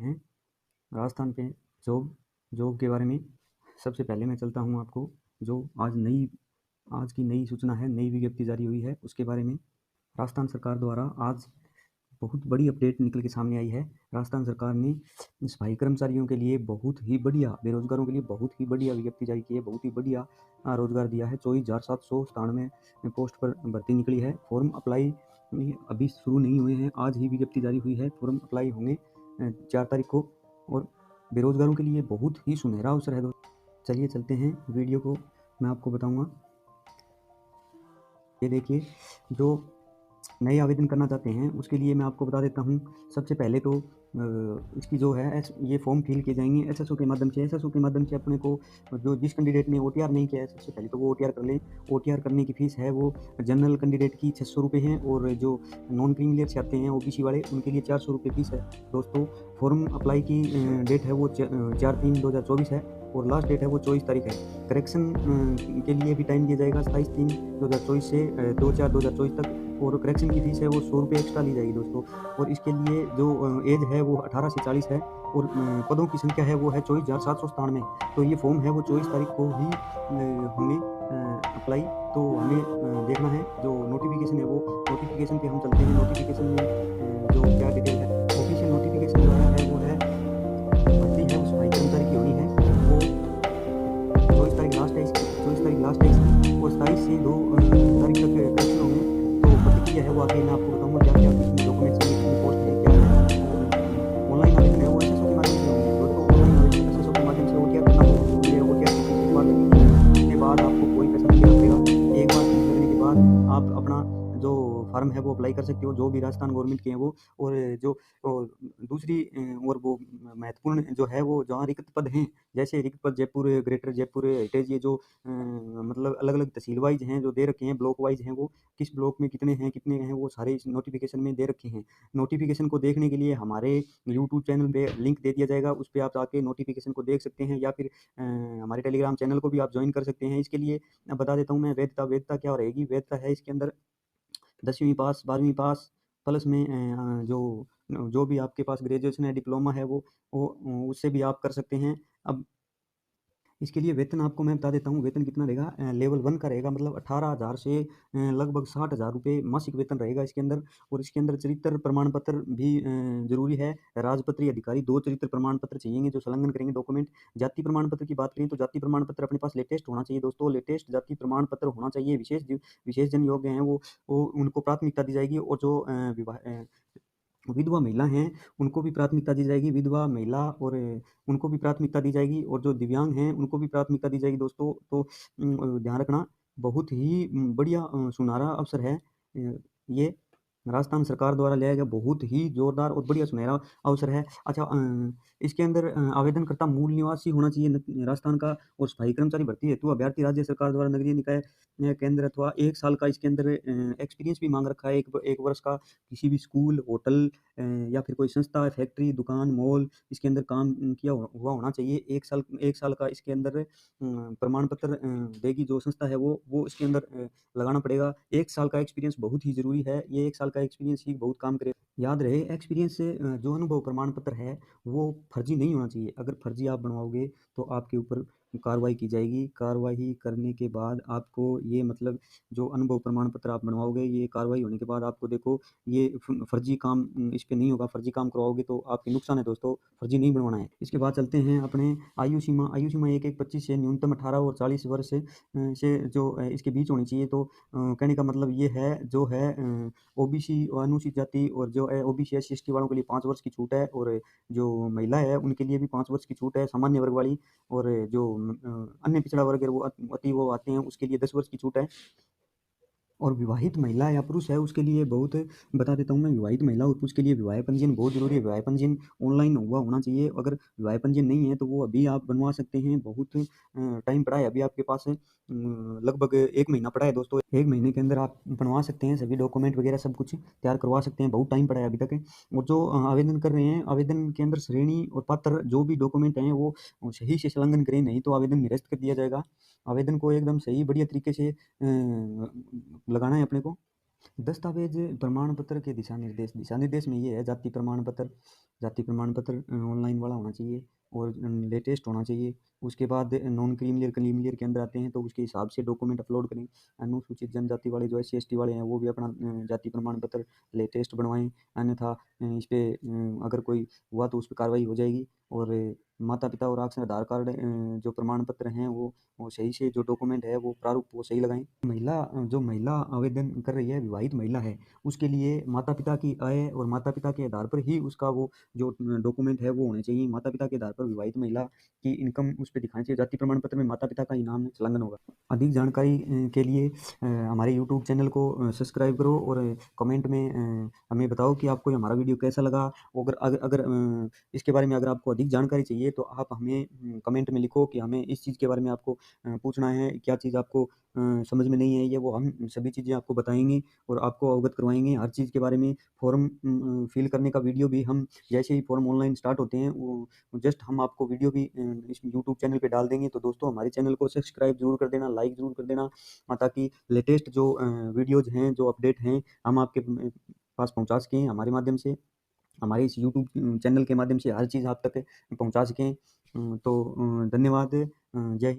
हैं राजस्थान पे जॉब के बारे में। सबसे पहले मैं चलता हूँ आपको जो आज की नई सूचना है, नई विज्ञप्ति जारी हुई है उसके बारे में। राजस्थान सरकार द्वारा आज बहुत बड़ी अपडेट निकल के सामने आई है। राजस्थान सरकार ने सफाई कर्मचारियों के लिए बहुत ही बढ़िया, बेरोजगारों के लिए बहुत ही बढ़िया विज्ञप्ति जारी की है, बहुत ही बढ़िया रोजगार दिया है। 24,797 पोस्ट पर भर्ती निकली है। फॉर्म अप्लाई अभी शुरू नहीं हुए हैं, आज ही विज्ञप्ति जारी हुई है। फॉर्म अप्लाई होंगे 4 तारीख को और बेरोजगारों के लिए बहुत ही सुनहरा अवसर है दोस्तों। चलिए चलते हैं वीडियो को, मैं आपको बताऊंगा। ये देखिए, जो नए आवेदन करना चाहते हैं उसके लिए मैं आपको बता देता हूँ। सबसे पहले तो इसकी जो है ये फॉर्म फिल किए जाएंगे एसएसओ के माध्यम से। एसएसओ के माध्यम से अपने को जो जिस कैंडिडेट ने ओटीआर नहीं किया है, सबसे पहले तो वो ओटीआर कर लें। ओटीआर करने की फ़ीस है वो जनरल कैंडिडेट की 600 रुपये है और जो नॉन क्रीमिलियर से आते हैं ओबीसी वाले उनके लिए 400 रुपये फ़ीस है दोस्तों। फॉर्म अप्लाई की डेट है वो 4/3/2024 है और लास्ट डेट है वो 24 तारीख है। करेक्शन के लिए भी टाइम दिया जाएगा 27/3/2024 से 2/4/2024 तक और करेक्शन की फ़ीस है वो 100 रुपये एक्स्ट्रा ली जाएगी दोस्तों। और इसके लिए जो एज है वो 18 से 40 है और पदों की संख्या है वो है 24,797। तो ये फॉर्म है वो 24 तारीख को ही होंगे अप्लाई। तो हमें देखना है जो नोटिफिकेशन है, वो नोटिफिकेशन पे हम चलते हैं। नोटिफिकेशन में जो क्या डिटेल है, ऑफिशियल नोटिफिकेशन जो है वो है भर्ती है उस सफाई कर्मचारी की होनी है वो 24 तारीख लास्ट है इसकी, 24 तारीख लास्ट है इसकी और 27 से 2 तारीख तक करेक्शन होंगे। तो प्रतिक्रिया है वो आगे मैं आपको बताऊंगा क्या क्या इसमें डॉक्यूमेंट्स चाहिए, कितनी पोस्ट है, क्या है। ऑनलाइन आवेदन है वो एसएसओ के माध्यम से होंगे दोस्तों। ऑनलाइन आवेदन एसएसओ के माध्यम से ओटीआर करना होगा। ओटीआर की फीस एक बार लगेगी, उसके बाद आपको कोई पैसा नहीं देना पड़ेगा। एक बार फीस लगने के बाद आप अपना जो फार्म है वो अप्लाई कर सकते हो, जो भी राजस्थान गवर्नमेंट के हैं वो। और जो दूसरी और वो महत्वपूर्ण जो है वो जहाँ रिक्त पद हैं, जैसे रिक्त पद जयपुर, ग्रेटर जयपुर, हेरिटेज, ये जो मतलब अलग अलग तहसील वाइज हैं जो दे रखे हैं, ब्लॉक वाइज हैं, वो किस ब्लॉक में कितने हैं वो सारे इस नोटिफिकेशन में दे रखे हैं। नोटिफिकेशन को देखने के लिए हमारे यूट्यूब चैनल पे लिंक दे दिया जाएगा, उस पर आप आके नोटिफिकेशन को देख सकते हैं या फिर हमारे टेलीग्राम चैनल को भी आप ज्वाइन कर सकते हैं। इसके लिए बता देता हूँ मैं, वैधता क्या रहेगी। वैधता है इसके अंदर 10वीं पास, 12वीं पास प्लस में जो भी आपके पास ग्रेजुएशन है, डिप्लोमा है वो उससे भी आप कर सकते हैं। अब इसके लिए वेतन आपको मैं बता देता हूँ, वेतन कितना रहेगा। लेवल 1 का रहेगा, मतलब 18,000 से लगभग 60,000 रुपये मासिक वेतन रहेगा इसके अंदर। और इसके अंदर चरित्र प्रमाण पत्र भी ज़रूरी है। राजपत्रित अधिकारी 2 चरित्र प्रमाण पत्र चाहिए जो संलग्न करेंगे डॉक्यूमेंट। जाति प्रमाण पत्र की बात करें तो जाति प्रमाण पत्र अपने पास लेटेस्ट होना चाहिए दोस्तों, लेटेस्ट जाति प्रमाण पत्र होना चाहिए। विशेष जन योग्य हैं वो उनको प्राथमिकता दी जाएगी। और जो विधवा महिला हैं उनको भी प्राथमिकता दी जाएगी, विधवा महिला और उनको भी प्राथमिकता दी जाएगी। और जो दिव्यांग हैं उनको भी प्राथमिकता दी जाएगी दोस्तों। तो ध्यान रखना, बहुत ही बढ़िया सुनहरा अवसर है ये राजस्थान सरकार द्वारा लिया गया बहुत ही जोरदार और बढ़िया सुनहरा अवसर है। अच्छा, इसके अंदर आवेदनकर्ता मूल निवासी होना चाहिए राजस्थान का। और सफाई कर्मचारी भर्ती हेतु अभ्यर्थी राज्य सरकार द्वारा नगरीय निकाय केंद्र अथवा 1 साल का इसके अंदर एक्सपीरियंस भी मांग रखा है, एक वर्ष का किसी भी स्कूल, होटल या फिर कोई संस्था, फैक्ट्री, दुकान, मॉल इसके अंदर काम किया हुआ होना चाहिए। 1 साल का इसके अंदर प्रमाण पत्र देगी जो संस्था है वो इसके अंदर लगाना पड़ेगा। 1 साल का एक्सपीरियंस बहुत ही ज़रूरी है, ये 1 साल का एक्सपीरियंस ही बहुत काम करेगा। याद रहे, एक्सपीरियंस से जो अनुभव प्रमाण पत्र है वो फर्जी नहीं होना चाहिए। अगर फर्जी आप बनवाओगे तो आपके ऊपर कार्रवाई की जाएगी। कार्रवाई करने के बाद आपको ये, मतलब जो अनुभव प्रमाण पत्र आप बनवाओगे, ये कार्रवाई होने के बाद आपको देखो ये फर्जी काम इस पे नहीं होगा। फर्जी काम करवाओगे तो आपके नुकसान है दोस्तों, फर्जी नहीं बनवाना है। इसके बाद चलते हैं अपने आयु सीमा 1/1/25 से न्यूनतम 18 और 40 वर्ष से जो इसके बीच होनी चाहिए। तो कहने का मतलब ये है, जो है ओबीसी और अनुसूचित जाति और जो है ओबीसी एससी एसटी वालों के लिए 5 वर्ष की छूट है। और जो महिला है उनके लिए भी 5 वर्ष की छूट है, सामान्य वर्ग वाली। और जो अन्य पिछड़ा वर्ग है वो अति वो आते हैं उसके लिए 10 वर्ष की छूट है। और विवाहित महिला या पुरुष है उसके लिए बहुत बता देता हूँ मैं, विवाहित महिला और पुरुष के लिए विवाह पंजीयन बहुत ज़रूरी है। विवाह पंजीयन ऑनलाइन हुआ होना चाहिए। अगर विवाह पंजीयन नहीं है तो वो अभी आप बनवा सकते हैं। बहुत टाइम पड़ा है अभी आपके पास, लगभग 1 महीना पड़ा है दोस्तों। 1 महीने के अंदर आप बनवा सकते हैं, सभी डॉक्यूमेंट वगैरह सब कुछ तैयार करवा सकते हैं। बहुत टाइम पड़ा है अभी तक। और जो आवेदन कर रहे हैं, आवेदन के अंदर श्रेणी और पात्र जो भी डॉक्यूमेंट हैं वो सही से संलग्न करें, नहीं तो आवेदन निरस्त कर दिया जाएगा। आवेदन को एकदम सही बढ़िया तरीके से लगाना है अपने को। दस्तावेज प्रमाण पत्र के दिशा निर्देश में ये है, जाति प्रमाण पत्र ऑनलाइन वाला होना चाहिए और लेटेस्ट होना चाहिए। उसके बाद नॉन क्रीमिलियर के अंदर आते हैं, तो उसके हिसाब से डॉक्यूमेंट अपलोड करें। अनुसूचित जनजाति वाले जो SC ST वाले हैं, वो भी अपना जाति प्रमाण पत्र लेटेस्ट बनवाएं, अन्यथा इस पे अगर कोई हुआ तो उस पर कार्रवाई हो जाएगी। और माता पिता और आधार कार्ड जो प्रमाण पत्र हैं वो सही से, जो डॉक्यूमेंट है वो प्रारूप वो सही लगाएं। जो महिला आवेदन कर रही है, विवाहित महिला है, उसके लिए माता पिता की आय और माता पिता के आधार पर ही उसका वो जो डॉक्यूमेंट है वो होने चाहिए। माता पिता के आधार पर विवाहित महिला की इनकम उस पर दिखानी चाहिए। जाति प्रमाण पत्र में माता पिता का ही नाम संलग्न होगा। अधिक जानकारी के लिए हमारे यूट्यूब चैनल को सब्सक्राइब करो और कमेंट में हमें बताओ कि आपको ये हमारा वीडियो कैसा लगा। अगर अगर अगर इसके बारे में अगर आपको अधिक जानकारी चाहिए तो आप हमें कमेंट में लिखो कि हमें इस चीज़ के बारे में आपको पूछना है, क्या चीज़ आपको समझ में नहीं आई है, वो हम सभी चीज़ें आपको बताएँगे और आपको अवगत करवाएँगे हर चीज़ के बारे में। फॉर्म फिल करने का वीडियो भी हम जैसे ही फॉर्म ऑनलाइन स्टार्ट होते हैं, वो जस्ट हम आपको वीडियो भी इस यूट्यूब चैनल पे डाल देंगे। तो दोस्तों, हमारे चैनल को सब्सक्राइब ज़रूर कर देना, लाइक ज़रूर कर देना, ताकि लेटेस्ट जो वीडियोज़ हैं, जो अपडेट हैं, हम आपके पास पहुँचा सकें हमारे माध्यम से। हमारे इस यूट्यूब चैनल के माध्यम से हर चीज़ आप तक पहुँचा सकें। तो धन्यवाद। जय